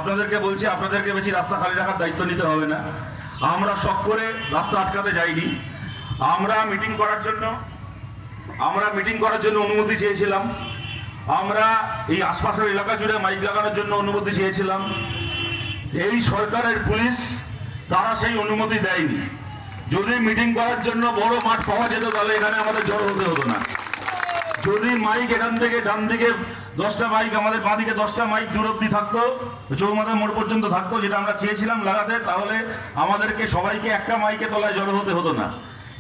আপনাদেরকে বলছি, আপনাদেরকে বেশি রাস্তা খালি রাখার দায়িত্ব নিতে হবে না। আমরা শখ করে রাস্তা আটকাতে যাইনি। আমরা মিটিং করার জন্য অনুমতি চেয়েছিলাম। আমরা এই আশপাশের এলাকা জুড়ে মাইক লাগানোর জন্য অনুমতি চেয়েছিলাম। এই সরকারের পুলিশ তারা সেই অনুমতি দেয়নি। যদি মিটিং করার জন্য বড় মাঠ পাওয়া যেত তাহলে এখানে আমাদের জড়ো হতে হতো না। যদি মাইক এখান থেকে ডান দিকে 10টা মাইক, আমাদের বাঁ দিকে 10টা মাইক দূর অব্দি থাকতো, চৌমাথা মোড় পর্যন্ত থাকতো, যেটা আমরা চেয়েছিলাম লাগাতে, তাহলে আমাদেরকে সবাইকে একটা মাইকে তলায় জড়ো হতে হতো না।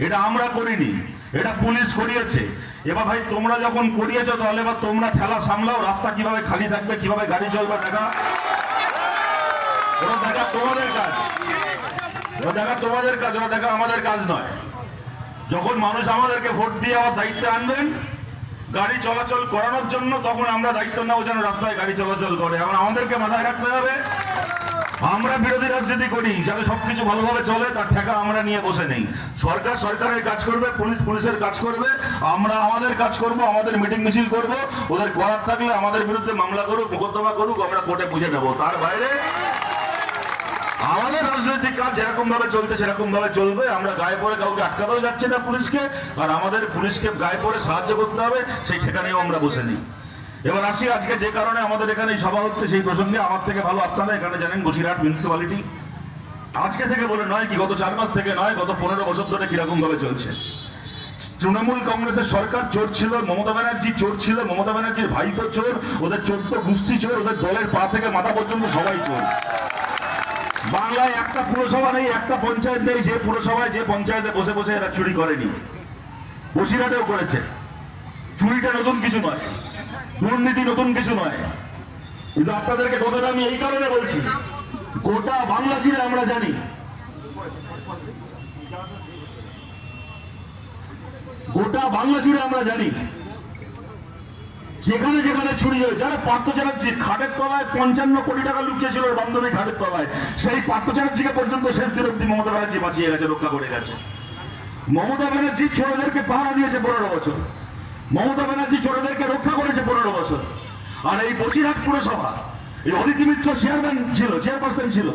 এটা আমরা করিনি, এটা পুলিশ করিয়েছে। এবার ভাই তোমরা যখন করিয়েছো তাহলে এবার তোমরা ঠেলা সামলাও। রাস্তা কিভাবে খালি থাকবে, কিভাবে গাড়ি চলবে দেখা তোমাদের কাজ, তোমাদের কাজ, ওরা দেখা আমাদের কাজ নয়। যখন মানুষ আমাদেরকে ভোট দিয়ে আবার দায়িত্বে আনবেন গাড়ি চলাচল করানোর জন্য, তখন আমরা দায়িত্ব নেব যেন রাস্তায় গাড়ি চলাচল করে। এখন আমাদেরকে মাথায় রাখতে হবে আমরা বিরোধী রাজনীতি করি, যাতে সবকিছু ভালোভাবে চলে তার ঠেকা আমরা নিয়ে বসে নেই। সরকার সরকারের কাজ করবে, পুলিশ পুলিশের কাজ করবে, আমরা আমাদের কাজ করব, আমাদের মিটিং মিছিল করব। ওদের করার থাকলে আমাদের বিরুদ্ধে মামলা করুক, মোকদ্দমা করুক, আমরা কোর্টে বুঝে দেবো। তার বাইরে আমাদের রাজনৈতিক কাজ যেরকম ভাবে চলছে সেরকম ভাবে চলবে। আমরা গায়ে পড়ে কাউকে আটকাতেও যাচ্ছি না পুলিশকে, আর আমাদের পুলিশকে গায়ে পড়ে সাহায্য করতে হবে সেই ঠিকানেও আমরা বসে নিই। এবার আসি আজকে যে কারণে আমাদের এখানে সভা হচ্ছে সেই প্রসঙ্গে। আমার থেকে ভালো আপনারা এখানে জানেন বসিরহাট মিউনিসিপ্যালিটি আজকে থেকে বলে নয়, কি গত 4 মাস থেকে নয়, গত 15 বছর ধরে কিরকম ভাবে চলছে। তৃণমূল কংগ্রেসের সরকার চোর ছিল, মমতা ব্যানার্জি চোর ছিল, মমতা ব্যানার্জির ভাইপো চোর, ওদের 14 গোষ্ঠী চোর, ওদের দলের পা থেকে মাথা পর্যন্ত সবাই চোর। বাংলায় একটা পুরসভা নেই, একটা পঞ্চায়েত নেই যে পুরসভায় যে পঞ্চায়েতে বসে বসে এরা চুরি করেনি। বসিরহাটেও করেছে। চুরিটা নতুন কিছু নয়, দুর্নীতি নতুন কিছু নয়। কিন্তু আপনাদেরকে কথাটা আমি এই কারণে বলছি, গোটা বাংলা জুড়ে আমরা জানি, গোটা বাংলা জুড়ে আমরা জানি যেখানে যেখানে চুরি হয়েছে। যারা পার্থ চ্যাটার্জি খাটের তলায় 55 কোটি টাকা লুকিয়েছিল বান্ধবী ঘাটের তলায়, সেই পার্থ চ্যাটার্জিকে পর্যন্ত শেষ দিন অব্দি মমতা ব্যানার্জি বাঁচিয়ে গেছে, রক্ষা করে গেছে। মমতা ব্যানার্জি ছোটদেরকে পাহারা দিয়েছে 15 বছর, মমতা ব্যানার্জি ছোটদেরকে রক্ষা করেছে 15 বছর। আর এই বসিরহাট পুরসভা, এই অদিতি মিত্র চেয়ারপারসন ছিল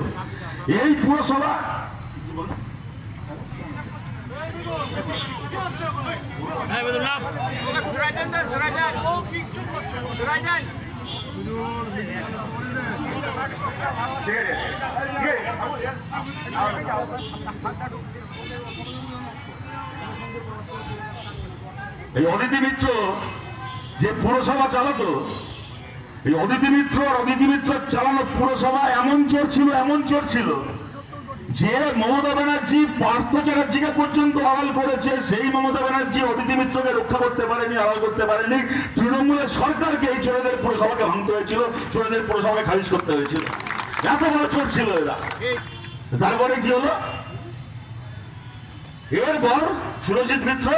এই পুরসভা। এই অদিতি মিত্র যে পুরসভা চালাতো, এই অদিতি মিত্র চালানো পুরসভা এমন চোর ছিল যে মমতা ব্যানার্জি পার্থ চ্যাটার্জিকে পর্যন্ত আড়াল করেছে। সেই মমতা ব্যানার্জি অদিতি মিত্রকে রক্ষা করতে পারেনি, আড়াল করতে পারেনি। তৃণমূলের সরকারকে এই চোরেদের পুরসভাকে ভাঙতে হয়েছিল, চোরেদের পুরসভাকে খারিজ করতে হয়েছিল। এত বড় চোর ছিল এরা। তারপরে কি হলো? এরপর সুরজিৎ মিত্র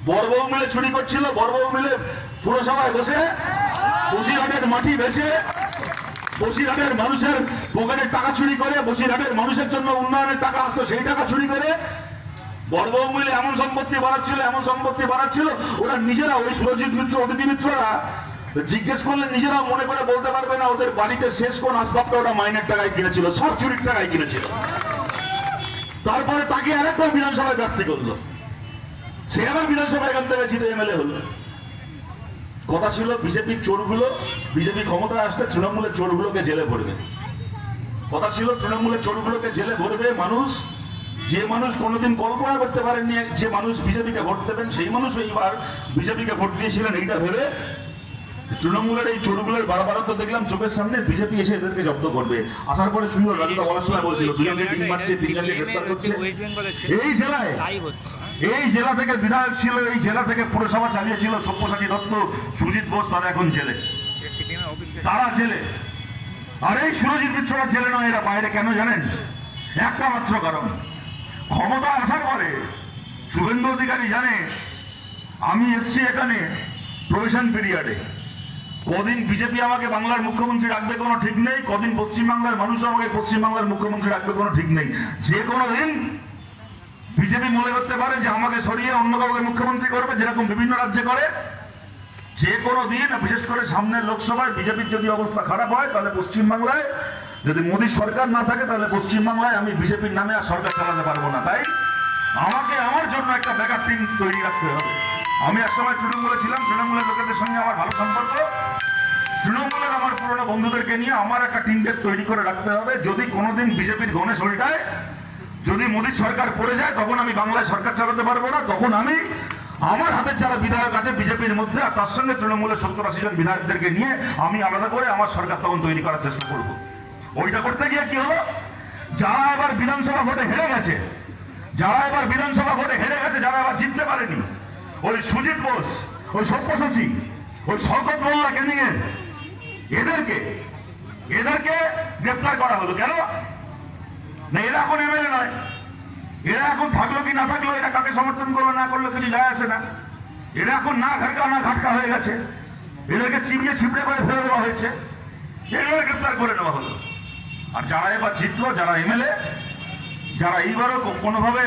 বড়বাবু মিলে চুরি করছিল, বড়বাবু মিলে পুরসভায় বসে বসিরহাটের মাটি বেচে, বসিরহাটের মানুষের পকেটের টাকা চুরি করে, বসিরহাটের মানুষের জন্য উন্নয়নের টাকা আসতো সেই টাকা চুরি করে বড়বাবু মিলে এমন সম্পত্তি বাড়াচ্ছিল। ওরা নিজেরা, ওই সুরজিৎ মিত্র অদিতি মিত্ররা জিজ্ঞেস করলে নিজেরাও মনে করে বলতে পারবে না ওদের বাড়িতে শেষ কোন আসবাবটা ওরা মাইনের টাকায় কিনেছিল, সব চুরির টাকায় কিনেছিল। তারপরে তাকে আরেকবার বিধানসভায় প্রার্থী করলো, সে আবার বিধানসভায় এখান থেকে জিতে এমএলএ হলো। কথা ছিল বিজেপির চোরগুলো, বিজেপি ক্ষমতায় আসলে তৃণমূলের চোরগুলোকে জেলে ভরবে। কথা ছিল তৃণমূলের চোরগুলোকে জেলে ভরবে মানুষ। যে মানুষ কোনোদিন কল্পনা করতে পারেননি যে মানুষ বিজেপিকে ভোট দেবেন, সেই মানুষ এইবার বিজেপিকে ভোট দিয়েছিলেন এইটা ভেবে। তৃণমূলের এই চোরগুলোর বারবার তো দেখলাম চোখের সামনে বিজেপি এসে এদেরকে জব্দ করবে। আসার পরে সুন্দর রাজনীতি বলার সময় বলছিল দুজনকে টিম মারছে, তিনজনকে গ্রেফতার করছে। এই জেলা থেকে বিধায়ক ছিল, এই জেলা থেকে পুরসভা চালিয়েছিল সব্যসাচী দত্ত, সুজিত বোস, তারা এখন জেলে, তারা জেলে। আর এই সুরজিৎ মিত্ররা জেলে নয়, এরা বাইরে। কেন জানেন? একটা মাত্র কারণ, ক্ষমতা আসার পরে শুভেন্দু অধিকারী জানে আমি এসছি এখানে প্রবেশন পিরিয়ডে, কদিন বিজেপি আমাকে বাংলার মুখ্যমন্ত্রী রাখবে কোনো ঠিক নেই, কদিন পশ্চিমবাংলার মানুষ আমাকে পশ্চিমবাংলার মুখ্যমন্ত্রী রাখবে কোনো ঠিক নেই। যে কোনো দিন বিজেপি মনে করতে পারে যে আমাকে সরিয়ে অন্য কাউকে মুখ্যমন্ত্রী করবে, যেরকম বিভিন্ন রাজ্যে করে। যে কোনো দিন, বিশেষ করে সামনের লোকসভায় বিজেপির যদি অবস্থা খারাপ হয়, তাহলে পশ্চিমবাংলায় যদি মোদী সরকার না থাকে, তাহলে পশ্চিমবাংলায় আমি বিজেপির নামে আর সরকার চালাতে পারবো না। তাই আমাকে আমার জন্য একটা ব্যাকআপ টিম তৈরি রাখতে হবে। আমি একসময় তৃণমূলে ছিলাম, তৃণমূলের লোকেদের সঙ্গে আমার ভালো সম্পর্ক। তৃণমূলের আমার পুরোনো বন্ধুদেরকে নিয়ে আমার একটা টিমকে তৈরি করে রাখতে হবে। যদি কোনোদিন বিজেপির গণেশ উল্টায়, যদি মোদী সরকার পড়ে যায়, তখন আমি বাংলায় সরকার চালাতে পারবো না। তখন আমি আমার হাতের যারা বিধায়ক আছে বিজেপির মধ্যে, আর তার সঙ্গে তৃণমূলের 70-80 জন বিধায়কদেরকে নিয়ে আমি আলাদা করে আমার সরকার তখন তৈরি করার চেষ্টা করব। ওইটা করতে গিয়ে কি হলো, যারা এবার বিধানসভা ভোটে হেরে গেছে, যারা এবার জিততে পারেনি, ওই সুজিত বোস, ওই সব্যসাচী, ওই শওকত মোল্লা ক্যানিংয়ে এদেরকে গ্রেপ্তার করা হলো। কেন না? এরা এখন এমএলএ নয়। এরা এখন থাকলো কি না থাকলো, এরা কাকে সমর্থন করলো না করলো কিছু যায় আসে না। এরা এখন না ঘাটকা হয়ে গেছে। এদেরকে চিবিয়ে ছিপড়ে করে ফেলে দেওয়া হয়েছে, এগুলো গ্রেপ্তার করে নেওয়া হলো। আর যারা এবার জিতলো, যারা এমএলএ, যারা এইবারও কোনোভাবে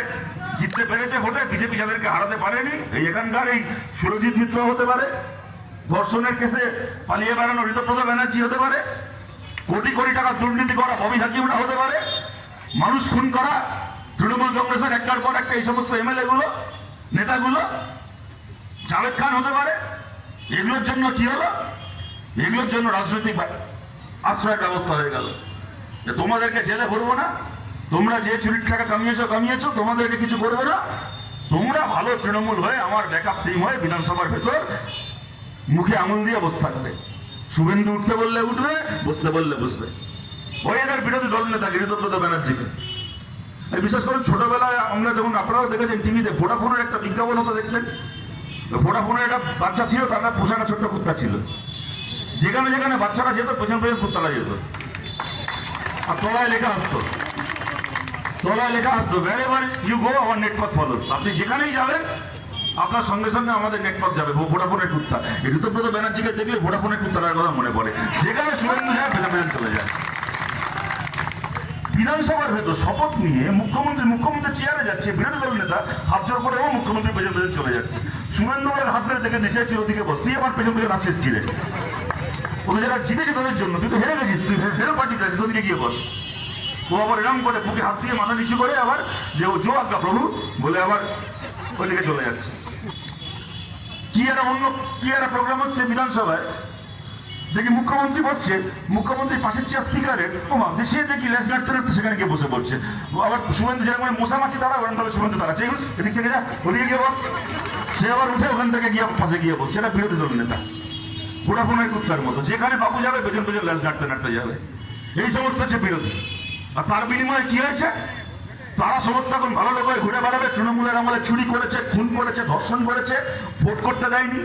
জিততে পেরেছে ভোটে, বিজেপি যাদেরকে হারাতে পারেনি, এই এখানকার এই সুরজিৎ মিত্র হতে পারে, ধর্ষণের কেসে পালিয়ে বেড়ানো ঋতুব্রত ব্যানার্জি হতে পারে, কোটি কোটি টাকা দুর্নীতি করা ববি হাকিমরা হতে পারে, মানুষ খুন করা তৃণমূল কংগ্রেসের একটার পর একটা এই সমস্ত এমএলএ গুলো, নেতাগুলো, জাভেদ খান হতে পারে। এগুলোর জন্য কি হলো? এগুলোর জন্য রাজনৈতিক আশ্রয়ের ব্যবস্থা হয়ে গেল যে তোমাদেরকে জেলে ভরবো না, তোমরা যে চুরির টাকা কামিয়েছো, তোমাদেরকে কিছু করবে না, তোমরা ভালো তৃণমূল হয়ে আমার ব্যাকআপ টিম হয়ে বিধানসভার ভেতর মুখে আঙুল দিয়ে বসে থাকবে। শুভেন্দু উঠতে বললে উঠবে, বসতে বললে বসবে। ওই এদের বিরোধী দল নেতা ঋতুব্রত ব্যানার্জিকে বিশেষ করে ছোটবেলায় আমরা যখন, আপনারাও দেখেছেন টিভিতে, ভোডাফোনের একটা বিজ্ঞাপন হতো দেখলেন। ভোডাফোনের একটা বাচ্চা ছিল, তার পোশাকা ছোট্ট কুত্তা ছিল। যেখানে যেখানে বাচ্চারা যেত, পেছন পেছন কুত্তারা যেত, আর তলায় লেখা আসতো wherever you go our network follows। আপনি যেখানেই যাবেন আপনার সঙ্গে সঙ্গে আমাদের নেটওয়ার্ক যাবে। ভোডাফোনের কুত্তা, ঋতুব্রত ব্যানার্জিকে দেখলে ভোডাফোনের কুত্তার কথা মনে পড়ে। যেখানে শুভেন্দু যায় পেছন চলে যায়। বিধানসভার ভেতর শপথ নিয়ে মুখ্যমন্ত্রী চেয়ারে যাচ্ছে, বিরোধী দল নেতা হাত জোর করে ও মুখ্যমন্ত্রী পেছন চলে যাচ্ছে। শুভেন্দু বলে হাত ধরে দেখে দিচ্ছে তুই ওদিকে বস, তুই আমার পেছন আসছিস কি রে? ওদের যারা জিতেছে তাদের জন্য, তুই তো হেরে গেছিস, তুই হেরে পার্টিতে আছিস, ওদিকে গিয়ে বস। ও আবার এরকম করে বুকে হাত দিয়ে মাথা নিচু করে আবার যে ও জো আজ্ঞা প্রভু বলে আবার ওদিকে চলে যাচ্ছে। কি একটা প্রোগ্রাম হচ্ছে বিধানসভায়, দেখি মুখ্যমন্ত্রী বসছে, মুখ্যমন্ত্রী পাশের চেয়ার স্পিকারের সে দেখি লেস নাড়তে নাড়তে সেখানে গিয়ে বসে পড়ছে। আবার শুভেন্দু যেরকম মশামাছি তারা, ওরকম তাহলে শুভেন্দু তারা চেয়ে এদিক থেকে যা, ওদিকে গিয়ে বস। সে আবার উঠে ওখান থেকে গিয়ে পাশে গিয়ে বস। সেটা বিরোধী দল নেতা, ভোডাফোনের কুত্তার মতো, যেখানে বাবু যাবে পেছন পেছন লেস নাড়তে যাবে। এই সমস্ত হচ্ছে বিরোধী। আর তার বিনিময়ে কি হয়েছে? তারা সমস্ত এখন ভালো লোক হয়ে ঘুরে বেড়াবে। তৃণমূলের আমলে চুরি করেছে, খুন করেছে, ধর্ষণ করেছে, ভোট করতে দেয়নি,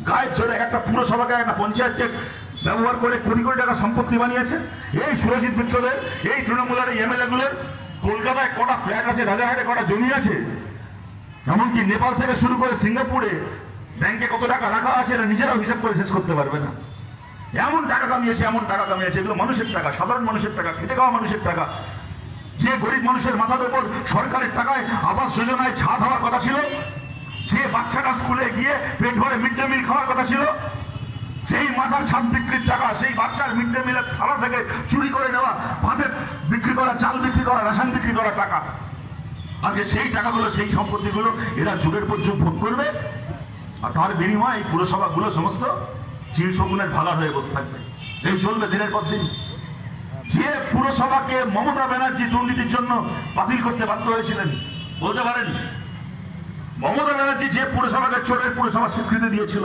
গায়ের জোরে একটা পুরসভাকে, একটা পঞ্চায়েতকে ব্যবহার করে কোটি কোটি টাকা সম্পত্তি বানিয়েছে। এই সুরজিৎ মিত্রদের, এই তৃণমূলের এমএলএ গুলোর কলকাতায় কটা ফ্ল্যাট আছে, রাজারহাটে কটা জমি আছে, এমনকি নেপাল থেকে শুরু করে সিঙ্গাপুরে ব্যাংকে কত টাকা রাখা আছে, এরা নিজেরাও হিসাব করে শেষ করতে পারবে না। এমন টাকা কামিয়েছে, এগুলো মানুষের টাকা, সাধারণ মানুষের টাকা, খেটে খাওয়া মানুষের টাকা। যে গরিব মানুষের মাথার উপর সরকারের টাকায় আবাস যোজনায় ছাদ হওয়ার কথা ছিল, যে বাচ্চাটা স্কুলে গিয়ে পেট ভরে মিড ডে মিল খাওয়ার কথা ছিল, সেই মাথার ছাদ বিক্রির টাকা, সেই বাচ্চার মিড ডে মিলের থালা থেকে চুরি করে নেওয়া, ভাতের বিক্রি করা, চাল বিক্রি করা, রেশন বিক্রি করা টাকা, আজকে সেই টাকাগুলো, সেই সম্পত্তিগুলো এরা যুগের পর যুগ ভোগ করবে। আর তার বিনিময়ে এই পুরসভাগুলো সমস্ত চিল শকুনের ভাগার হয়ে বসে থাকবে। এই চলবে দিনের পর দিন। যে পুরসভাকে মমতা ব্যানার্জি দুর্নীতির জন্য বাতিল করতে বাধ্য হয়েছিলেন, বলতে পারেন মমতা ব্যানার্জি যে পুরসভাকে চোরের পুরসভা স্বীকৃতি দিয়েছিল,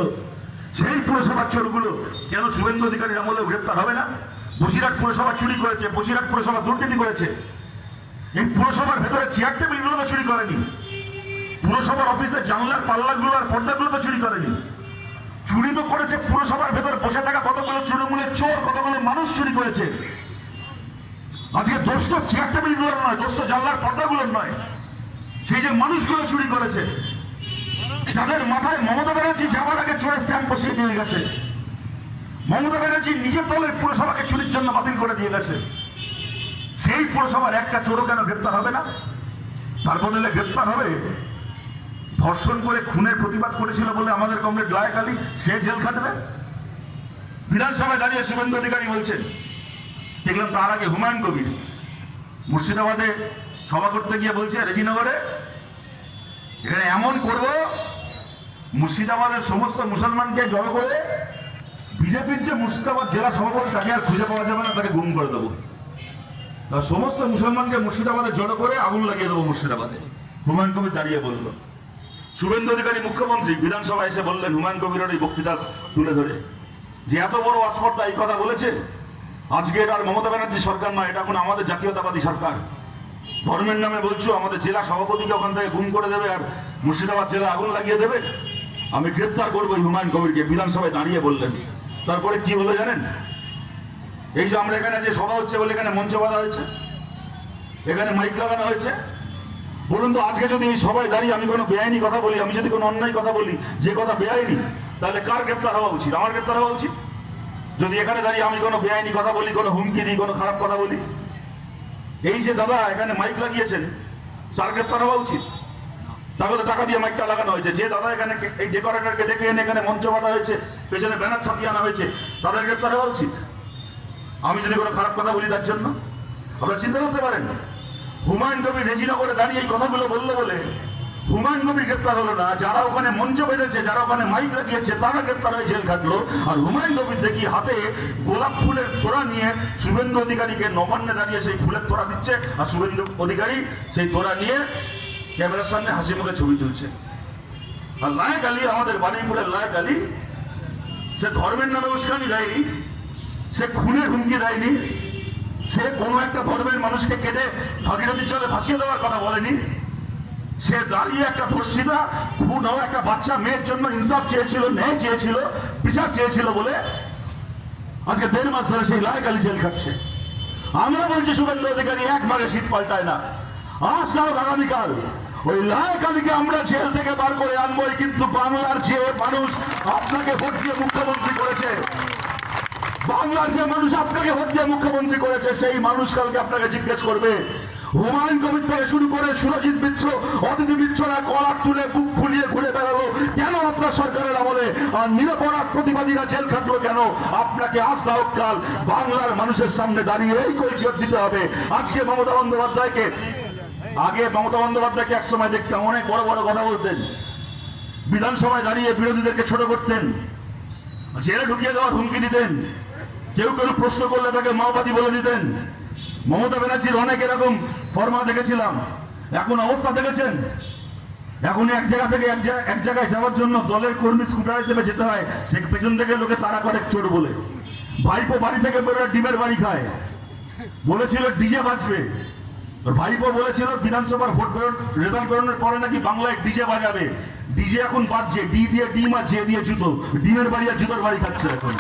সেই পুরসভার চোরগুলো কেন শুভেন্দু অধিকারীর আমলেও গ্রেপ্তার হবে না? বসিরহাট পুরসভা চুরি করেছে, বসিরহাট পুরসভা দুর্নীতি করেছে। এই পুরসভার ভেতরে চেয়ার টেবিলগুলো তো চুরি করেনি, পুরসভার অফিসের জানলার পাল্লাগুলো আর পর্দাগুলো তো চুরি করেনি। চুরি তো করেছে পুরসভার ভেতরে বসে থাকা কতগুলো তৃণমূলের চোর, কতগুলো মানুষ চুরি করেছে। আজকে দোষ তো চেয়ার টেবিলগুলোর নয়, দোষ তো জানলার পর্দাগুলোর নয়, সেই যে মানুষগুলো চুরি করেছে, যাদের মাথায় মমতা ব্যানার্জি যাওয়ার আগে চোরের স্ট্যাম্প বসিয়ে দিয়ে গেছে। মমতা ব্যানার্জি নিজের দলের পুরসভাকে চুরির জন্য বাতিল করে দিয়ে গেছে। সেই পুরসভার একটা চোরও কেন গ্রেপ্তার হবে না? তার বদলে গ্রেপ্তার হবে ধর্ষণ করে খুনের প্রতিবাদ করেছিল বলে আমাদের কমরেড লায়েক আলী সে জেল খাটবে? বিধানসভায় দাঁড়িয়ে শুভেন্দু অধিকারী বলছেন। দেখলাম তার আগে হুমায়ুন কবির মুর্শিদাবাদে সভা করতে গিয়ে বলছে রেজিনগরে এখানে এমন করব মুর্শিদাবাদের সমস্ত মুসলমানকে জড়ো করে বিজেপির যে মুর্শিদাবাদ জেলা সভাপতি তাকে আর খুঁজে পাওয়া যাবে না, তাকে গুম করে দেবো। সমস্ত মুসলমানকে মুর্শিদাবাদে জড়ো করে আগুন লাগিয়ে দেবো মুর্শিদাবাদে। হুমায়ুন কবির দাঁড়িয়ে বলল। শুভেন্দু অধিকারী মুখ্যমন্ত্রী বিধানসভায় এসে বললেন হুমায়ুন কবিরের এই বক্তৃতা তুলে ধরে যে এত বড় আসপর্দা এই কথা বলেছে। আজকের আর মমতা ব্যানার্জি সরকার নয়, এটা এখন আমাদের জাতীয়তাবাদী সরকার। ধর্মের নামে বলছো আমাদের জেলা সভাপতিকে ওখান থেকে গুম করে দেবে আর মুর্শিদাবাদ জেলা আগুন লাগিয়ে দেবে। আমি গ্রেপ্তার করবো হুমায়ুন কবিরকে, বিধানসভায় দাঁড়িয়ে বললেন। তারপরে কি হলো জানেন? এই যে আমরা এখানে যে সভা হচ্ছে বলে এখানে মঞ্চ বাঁধা হয়েছে, এখানে মাইক লাগানো হয়েছে। বলুন তো আজকে যদি এই সবাই দাঁড়িয়ে আমি কোনো বেআইনি কথা বলি, আমি যদি কোনো অন্যায় কথা বলি, যে কথা বেআইনি, তাহলে কার গ্রেপ্তার হওয়া উচিত? আমার গ্রেপ্তার হওয়া উচিত। যদি এখানে দাঁড়িয়ে আমি কোনো বেআইনি কথা বলি, কোনো হুমকি দিই, কোনো খারাপ কথা বলি, এই যে দাদা এখানে মাইক লাগিয়েছেন তার গ্রেপ্তার হওয়া উচিত। তাহলে টাকা দিয়ে মাইকটা লাগানো হয়েছে। যে দাদা এখানে এই ডেকোরেটরকে ডেকে এনে এখানে মঞ্চ বাঁধা হয়েছে, পেছনে ব্যানার ছাপিয়ে আনা হয়েছে, তাদের গ্রেপ্তার হওয়া উচিত। আমি যদি কোনো খারাপ কথা বলি তার জন্য আপনারা চিন্তা করতে পারেন। হুমায়ুন কবির রেজিনগরে দাঁড়িয়ে এই কথাগুলো বললো বলে হুমায়ুন কবির গ্রেপ্তার হলো না, যারা ওখানে মঞ্চ বেঁধেছে, যারা ওখানে মাইক লাগিয়েছে তারা গ্রেপ্তার হয়ে জেল খাটলো। আর হুমায়ুন কবির দেখি হাতে গোলাপ ফুলের তোড়া নিয়ে শুভেন্দু অধিকারীকে নবান্নে দাঁড়িয়ে সেই ফুলের তোড়া দিচ্ছে, আর শুভেন্দু অধিকারী সেই তোড়া নিয়ে ক্যামেরার সামনে হাসি মুখে ছবি তুলছে। আর লায়েক আলী, আমাদের বারুইপুরের লায়েক আলী, সে ধর্মের নামে উস্কানি দেয়নি, সে খুনের হুমকি দেয়নি, সে কোনো একটা ধর্মের মানুষকে কেটে ভাগীরথীর জলে ভাসিয়ে দেওয়ার কথা বলেনি। সে দাঁড়িয়ে একটা ধর্ষিতা খুন হওয়া একটা বাচ্চা মেয়ের জন্য ইনসাফ চেয়েছিল, ন্যায় চেয়েছিল, বিচার চেয়েছিল বলে আজকে 1.5 মাস ধরে সেই লায়েক আলী জেল খাটছে। আমরা বলছি শুভেন্দু অধিকারী একবারে শীত পাল্টায় না। আজ নাও আগামীকাল ওই লায়েক আলীকে আমরা জেল থেকে বার করে আনবোই, কিন্তু বাংলার যে মানুষ আপনাকে ভোট দিয়ে মুখ্যমন্ত্রী করেছে, বাংলার যে মানুষ আপনাকে ভোট দিয়ে মুখ্যমন্ত্রী করেছে, সেই মানুষ কালকে আপনাকে জিজ্ঞেস করবে হুমায়ুন কবির থেকে শুরু করে সুরজিৎ মিত্র, অদিতি মিত্ররা কলার তুলে বুক ফুলিয়ে ঘুরে বেড়ালো কেন আপনার সরকারের আমলে? আর নিরপরাধ প্রতিবাদীরা জেল খাটলো কেন? আপনাকে আজ না হোক কাল বাংলার মানুষের সামনে দাঁড়িয়ে এই কৈফিয়ত দিতে হবে। আজকে মমতা বন্দ্যোপাধ্যায়কে, আগে মমতা বন্দ্যোপাধ্যায়কে একসময় দেখতাম অনেক বড় বড় কথা বলতেন, বিধানসভায় দাঁড়িয়ে বিরোধীদেরকে ছোট করতেন, জেলে ঢুকিয়ে দেওয়ার হুমকি দিতেন, কেউ কোনো প্রশ্ন করলে তাকে মাওবাদী বলে দিতেন। মমতা ব্যানার্জির অনেক এরকম ফর্মা দেখেছিলাম। এখন অবস্থা দেখেছেন, এখন এক জায়গা থেকে এক জায়গায় যাওয়ার জন্য দলের কর্মী স্কুটারে চেপে যেতে হয়, সে পেছন থেকে লোকে তাড়া করে চোর বলে। ভাইপো বাড়ি থেকে বেরোয় ডিমের বাড়ি খায়, বলেছিল ডিজে বাজবে। ভাইপো বলেছিল বিধানসভার ভোট রেজাল্ট বেরোনোর পরে নাকি বাংলায় ডিজে বাজাবে। ডিজে এখন বাজছে, ডি দিয়ে ডিম আর জে দিয়ে জুতো, ডিমের বাড়ি আর জুতোর বাড়ি খাচ্ছে। এখন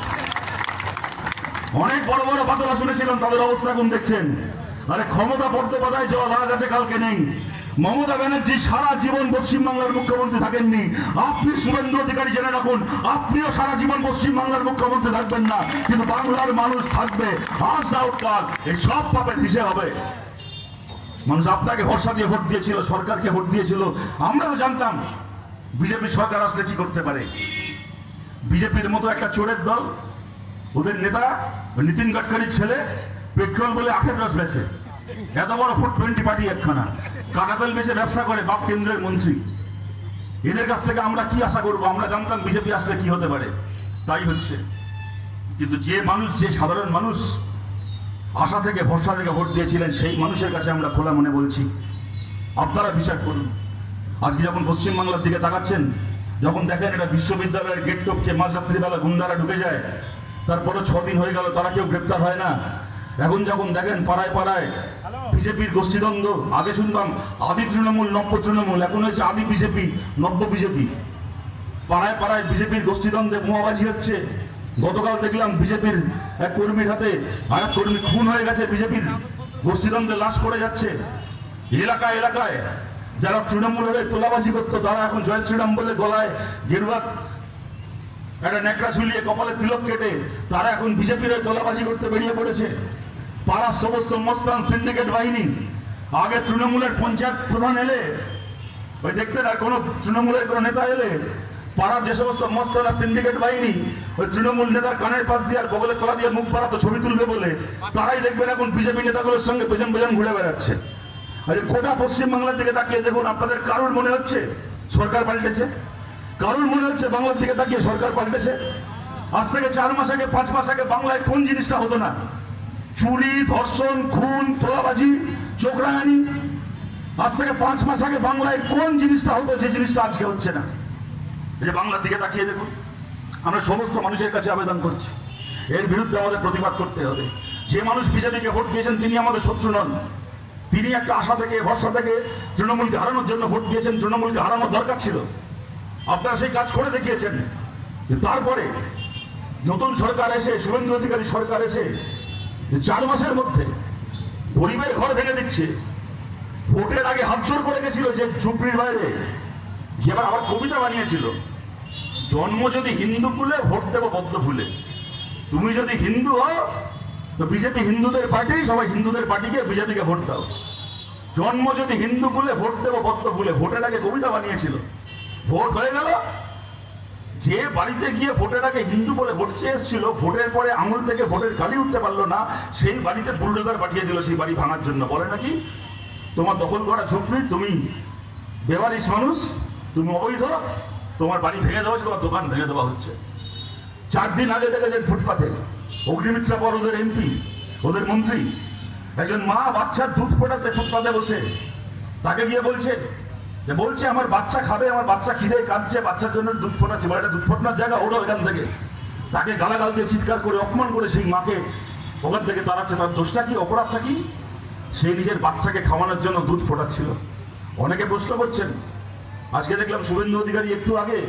অনেক বড় বড় বাতলা শুনেছিলাম, তাদের অবস্থা এখন দেখছেন। আরে ক্ষমতা বন্দ্যোপাধ্যায় জল আজ আছে কালকে নেই। মমতা ব্যানার্জি সারা জীবন পশ্চিমবাংলার মুখ্যমন্ত্রী থাকেননি। আপনি শুভেন্দু অধিকারী জেনে রাখুন, আপনিও সারা জীবন পশ্চিমবাংলার মুখ্যমন্ত্রী থাকবেন না, কিন্তু বাংলার মানুষ থাকবে। আজ না কাল এই সব পাপের হিসেবে হবে। মানুষ আপনাকে ভরসা দিয়ে ভোট দিয়েছিল, সরকারকে ভোট দিয়েছিল। আমরাও জানতাম বিজেপি সরকার আসলে কি করতে পারে। বিজেপির মতো একটা চোরের দল, ওদের নেতা নীতিন গাডকারির ছেলে পেট্রোল বলে আখের রস বেছে, এত বড় ফুড 20 পার্টি একখানা, কাঁটাতেল বেছে ব্যবসা করে, বাপ কেন্দ্রের মন্ত্রী। এদের কাছ থেকে আমরা কি আশা করবো? আমরা জানতাম বিজেপি আসলে কি হতে পারে, তাই হচ্ছে। কিন্তু যে মানুষ, যে সাধারণ মানুষ আশা থেকে ভরসা থেকে ভোট দিয়েছিলেন, সেই মানুষের কাছে আমরা খোলা মনে বলছি, আপনারা বিচার করুন। আজকে যখন পশ্চিমবাংলার দিকে তাকাচ্ছেন, যখন দেখেন এটা বিশ্ববিদ্যালয়ের গেট টপকে মাঝরাত্রিবেলা গুন্ডারা ঢুকে যায়, তারপরে 6 দিন হয়ে গেল তারা কেউ গ্রেপ্তার হয় না। এখন যখন দেখেন পাড়ায় পাড়ায় বিজেপির গোষ্ঠীদ্বন্দ্ব, আগে শুনতাম আদি তৃণমূল নব্য তৃণমূল, এখন হয়েছে আদি বিজেপি নব্য বিজেপি। পাড়ায় পাড়ায় বিজেপির গোষ্ঠীদ্বন্দ্বে বোমাবাজি হচ্ছে। গতকাল দেখলাম বিজেপির এক কর্মীর হাতে আর এক কর্মী খুন হয়ে গেছে, বিজেপির গোষ্ঠীদ্বন্দ্বে লাশ পড়ে যাচ্ছে। এলাকায় এলাকায় যারা তৃণমূলের তোলাবাজি করতো, তারা এখন জয় শ্রীরাম বলে গলায় গেরুয়া একটা নেকড়া ঝুলিয়ে কপালে তিলক কেটে তারা এখন বিজেপির তোলাবাজি করতে বেরিয়ে পড়েছে। পাড়ার সমস্ত মস্তান সিন্ডিকেট বাহিনী, আগে তৃণমূলের পঞ্চায়েত প্রধান এলে ওই দেখতেন আর কোনো তৃণমূলের কোনো নেতা এলে পাড়ার যে সমস্ত মস্তানা সিন্ডিকেট বাহিনী ওই তৃণমূল নেতার কানের পাশ দিয়ে আর বগলে তলা দিয়ে মুখ বাড়াতো ছবি তুলবে বলে তারাই দেখবেন এখন বিজেপি নেতাগুলোর সঙ্গে পেছন পেছন ঘুরে বেড়াচ্ছে। আরে গোটা পশ্চিমবাংলার দিকে তাকিয়ে দেখুন, আপনাদের কারোর মনে হচ্ছে সরকার পাল্টেছে? কারোর মনে হচ্ছে বাংলার দিকে তাকিয়ে সরকার পাল্টেছে? আজ থেকে 4 মাস আগে 5 মাস আগে বাংলায় কোন জিনিসটা হতো না? চুরি, ধর্ষণ, খুন, তোলাবাজি, চোখরাঙানি। আজ থেকে 5 মাস আগে বাংলায় কোন জিনিসটা হতো যে জিনিসটা আজকে হচ্ছে না? এই যে বাংলার দিকে তাকিয়ে দেখুন। আমরা সমস্ত মানুষের কাছে আবেদন করছি, এর বিরুদ্ধে আমাদের প্রতিবাদ করতে হবে। যে মানুষ বিজেপিকে ভোট দিয়েছেন তিনি আমাদের শত্রু নন। তিনি একটা আশা থেকে, ভরসা থেকে তৃণমূলকে হারানোর জন্য ভোট দিয়েছেন। তৃণমূলকে হারানোর দরকার ছিল, আপনারা সেই কাজ করে দেখিয়েছেন। তারপরে নতুন সরকার এসে, শুভেন্দু অধিকারী সরকার এসে 4 মাসের মধ্যে গরিবের ঘর ভেঙে দিচ্ছে। ভোটের আগে হাত জোর করে গেছিল যে ঝুপড়ির বাইরে, এবার আবার কবিতা বানিয়েছিল, জন্ম যদি হিন্দু কুলে ভোট দেবো পদ্ম ফুলে। তুমি যদি হিন্দু হও তো বিজেপি হিন্দুদের পার্টি, সবাই হিন্দুদের পার্টিকে বিজেপিকে ভোট দাও। জন্ম যদি হিন্দু কুলে ভোট দেবো পদ্ম ফুলে, ভোটের আগে কবিতা বানিয়েছিল। ভোট হয়ে গেল, যে বাড়িতে গিয়ে ভোটের আগে হিন্দু বলে ভোট চেয়ে এসেছিল, ভোটের পরে আঙুল থেকে ভোটের কালি উঠতে পারলো না, সেই বাড়িতে বুলডোজার পাঠিয়ে দিল সেই বাড়ি ভাঙার জন্য। বলে নাকি তোমার দখল করা ঝুপড়ি, তুমি বেওয়ারিশ মানুষ, তুমি অবৈধ, তোমার বাড়ি ভেঙে দেওয়া হচ্ছে, তোমার দোকান ভেঙে দেওয়া হচ্ছে। 4 দিন আগে দেখেছেন ফুটপাতে অগ্নিমিত্রা পর ওদের এমপি, ওদের মন্ত্রী, একজন মা বাচ্চার দুধ ফোটাচ্ছে ফুটপাতে বসে। তাকে গিয়ে বলছে আমার বাচ্চা খাবে, আমার বাচ্চা খিদে কাঁদছে, বাচ্চার জন্য দুধ ফোটাচ্ছে। বাড়িটা দুধ ফোটানোর জায়গা, ওরা এখান থেকে তাকে গালাগাল দিয়ে চিৎকার করে অপমান করে সেই মাকে ওখান থেকে তাড়াচ্ছে। তার দোষটা কি, অপরাধটা কি? সে নিজের বাচ্চাকে খাওয়ানোর জন্য দুধ ফোটাচ্ছিল। অনেকে প্রশ্ন করছেন, আজকে দেখলাম শুভেন্দু অধিকারী একটু আগে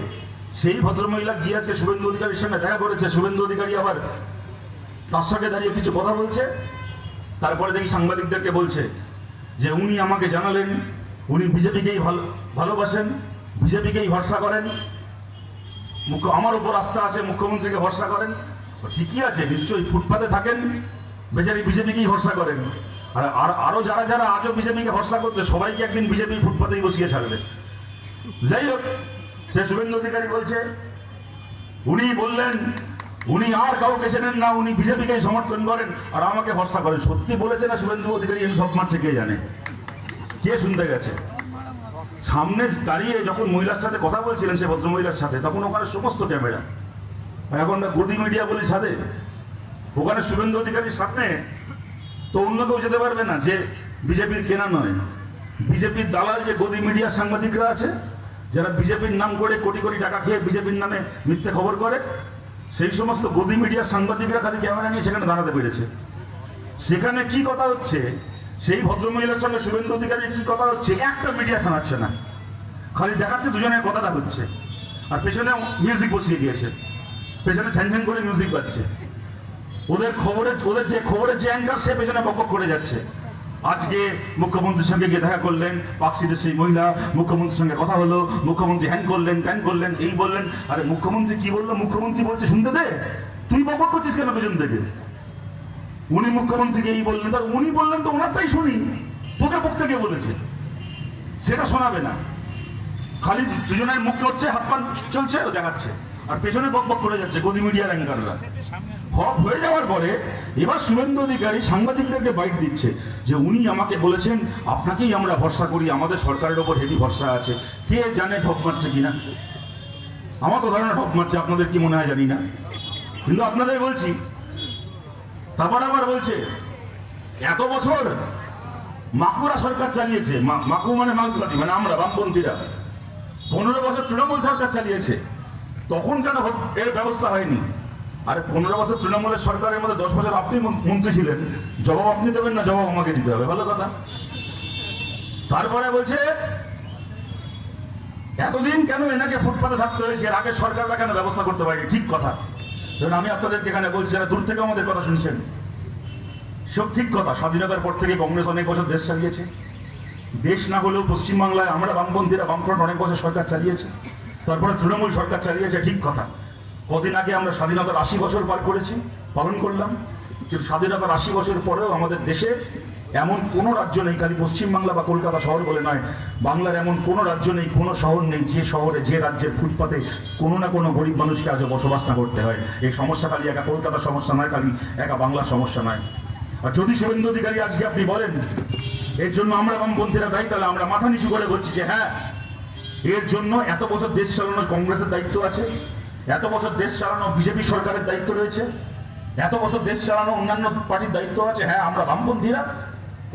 সেই ভদ্রমহিলা গিয়ে আজকে শুভেন্দু অধিকারীর সঙ্গে দেখা করেছে। শুভেন্দু অধিকারী আবার তার সঙ্গে দাঁড়িয়ে কিছু কথা বলছে। তারপরে দেখি সাংবাদিকদেরকে বলছে যে উনি আমাকে জানালেন উনি বিজেপিকেই ভালোবাসেন, বিজেপিকেই ভরসা করেন, আমার উপর আস্থা আছে, মুখ্যমন্ত্রীকে ভরসা করেন। ঠিকই আছে, নিশ্চয়ই ফুটপাতে থাকেন, বেচারি বিজেপিকেই ভরসা করেন। আর আরো যারা যারা আজও বিজেপিকে ভরসা করছে সবাইকে একদিন বিজেপি ফুটপাতেই বসিয়ে ছাড়বে। যাই হোক, সে শুভেন্দু অধিকারী বলছে, উনি বললেন উনি আর কাউকে চেনেন না, উনি বিজেপিকেই সমর্থন করেন আর আমাকে ভরসা করেন। সত্যি বলেছে না শুভেন্দু অধিকারী? সব মারছে কে জানে, কে শুনতে গেছে? সামনে দাঁড়িয়ে যখন মহিলার সাথে কথা বলছিলেন, সে ভদ্র মহিলার সাথে, তখন ওখানে সমস্ত ক্যামেরা, এখন গদি মিডিয়া বলে সাথে, ওখানে শুভেন্দু অধিকারীর সামনে তো অন্য কেউ যেতে পারবে না যে বিজেপির কেনা নয়। বিজেপির দালাল যে গদি মিডিয়া সাংবাদিকরা আছে, যারা বিজেপির নাম করে কোটি কোটি টাকা খেয়ে বিজেপির নামে মিথ্যে খবর করে, সেই সমস্ত গদি মিডিয়া সাংবাদিকরা খালি ক্যামেরা নিয়ে সেখানে দাঁড়াতে পেরেছে। সেখানে কি কথা হচ্ছে, সেই ভদ্রমহিলার সঙ্গে শুভেন্দু অধিকারীর কি কথা হচ্ছে, একটা মিডিয়া শোনাচ্ছে না, খালি দেখাচ্ছে দুজনের কথাটা হচ্ছে। আর পেছনে মিউজিক বসিয়ে দিয়েছে, পেছনে ছ্যান ছ্যান করে মিউজিক বাজছে। ওদের খবরের যে অ্যাঙ্কার, সে পেছনে বকবক করে যাচ্ছে। আজকে মুখ্যমন্ত্রীর সঙ্গে গিয়ে দেখা করলেন, পার্কস্ট্রিটের সেই মহিলা, মুখ্যমন্ত্রীর সঙ্গে কথা হলো, মুখ্যমন্ত্রী হ্যান করলেন, ত্যান করলেন, এই বললেন। আরে মুখ্যমন্ত্রী কি বললো? মুখ্যমন্ত্রী বলছে শুনতে দে, তুই বকবক করছিস কেন পেছন থেকে? উনি মুখ্যমন্ত্রীকে এই বললেন, তা উনি বললেন তো ওনার তাই শুনি, তোকে বকতে কে বলেছে? সেটা শোনাবে না, খালি দুজনের মুখ হচ্ছে, হাত পান চলছে, ও দেখাচ্ছে, আর পেছনে বকবক করে যাচ্ছে গদি মিডিয়ার অ্যাঙ্কাররা। সব হয়ে যাওয়ার পরে এবার শুভেন্দু অধিকারী সাংবাদিকদেরকে বাইট দিচ্ছে যে উনি আমাকে বলেছেন আপনাকেই আমরা ভরসা করি, আমাদের সরকারের ওপর হেভি ভরসা আছে। কে জানে ঠক মারছে কিনা? আমার তো ধারণা ঠক মারছে, আপনাদের কি মনে হয় জানি না, কিন্তু আপনাদের বলছি। তারপর আবার বলছে এত বছর মাকুরা সরকার চালিয়েছে, মাকু মানে মার্ক্সবাদী, মানে আমরা বামপন্থীরা 15 বছর তৃণমূল সরকার চালিয়েছে, তখন কেন এর ব্যবস্থা হয়নি? আরে 15 বছর তৃণমূলের সরকারের মধ্যে 10 বছর আপনি মন্ত্রী ছিলেন, জবাব আপনি দেবেন না, জবাব আমাকে দিতে হবে, ভালো কথা। তারপরে বলছে এতদিন কেন এনাকে ফুটপাতে থাকতে হয়েছে, এর আগে সরকাররা কেন ব্যবস্থা করতে পারেনি? ঠিক কথা। ধরুন আমি আপনাদেরকে এখানে বলছি, দূর থেকে আমাদের কথা শুনছেন, সব ঠিক কথা। স্বাধীনতার পর থেকে কংগ্রেস অনেক বছর দেশ চালিয়েছে, দেশ না হলেও পশ্চিমবাংলায় আমরা বামপন্থীরা, বামফ্রন্ট অনেক বছর সরকার চালিয়েছে, তারপরে তৃণমূল সরকার চালিয়েছে, ঠিক কথা। কদিন আগে আমরা স্বাধীনতার 80 বছর পালন করলাম, কিন্তু স্বাধীনতার 80 বছর পরেও আমাদের দেশে এমন কোনো রাজ্য নেই, খালি পশ্চিমবাংলা বা কলকাতা শহর বলে নয়, বাংলার এমন কোনো রাজ্য নেই, কোনো শহর নেই যে শহরে যে রাজ্যের ফুটপাতে কোনো না কোনো গরিব মানুষকে আজও বসবাস না করতে হয়। এই সমস্যা খালি একা কলকাতার সমস্যা নয়, খালি একা বাংলার সমস্যা নয়। আর যদি শুভেন্দু অধিকারী আজকে আপনি বলেন এর জন্য আমরা বামপন্থীরা দায়ী, তাহলে আমরা মাথা নিচু করে বলছি যে হ্যাঁ, এর জন্য এত বছর দেশ চালানোর কংগ্রেসের দায়িত্ব আছে, এত বছর দেশ চালানো বিজেপি সরকারের দায়িত্ব রয়েছে, এত বছর দেশ চালানো অন্যান্য পার্টির দায়িত্ব আছে। হ্যাঁ, আমরা বামপন্থীরা,